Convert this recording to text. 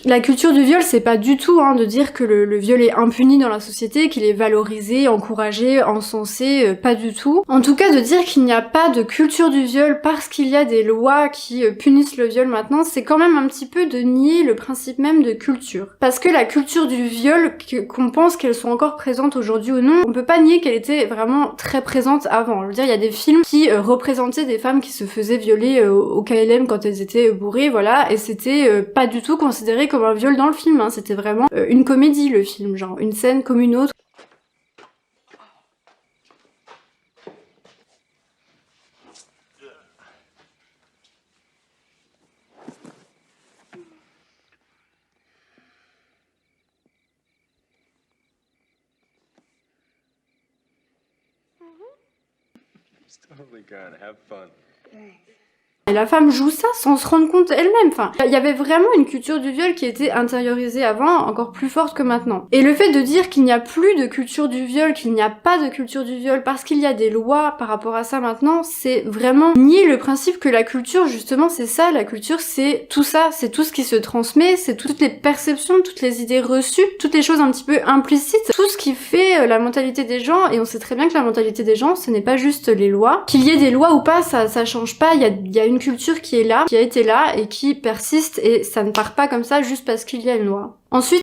La culture du viol, c'est pas du tout de dire que le viol est impuni dans la société, qu'il est valorisé, encouragé, encensé, pas du tout. En tout cas, de dire qu'il n'y a pas de culture du viol parce qu'il y a des lois qui punissent le viol maintenant, c'est quand même un petit peu de nier le principe même de culture. Parce que la culture du viol, qu'on pense qu'elle soit encore présente aujourd'hui ou non, on peut pas nier qu'elle était vraiment très présente avant. Je veux dire, il y a des films qui représentaient des femmes qui se faisaient violer au KLM quand elles étaient bourrées, voilà, et c'était pas du tout considéré comme un viol dans le film, c'était vraiment une comédie le film, genre une scène comme une autre. It's totally gone. Have fun. Et la femme joue ça sans se rendre compte elle-même. Enfin, il y avait vraiment une culture du viol qui était intériorisée avant, encore plus forte que maintenant. Et le fait de dire qu'il n'y a plus de culture du viol, qu'il n'y a pas de culture du viol parce qu'il y a des lois par rapport à ça maintenant, c'est vraiment nier le principe que la culture, justement, c'est ça. La culture, c'est tout ça. C'est tout ce qui se transmet, c'est toutes les perceptions, toutes les idées reçues, toutes les choses un petit peu implicites, tout ce qui fait la mentalité des gens. Et on sait très bien que la mentalité des gens, ce n'est pas juste les lois. Qu'il y ait des lois ou pas, ça change pas. Il y a une culture qui est là, qui a été là et qui persiste, et ça ne part pas comme ça juste parce qu'il y a une loi. Ensuite,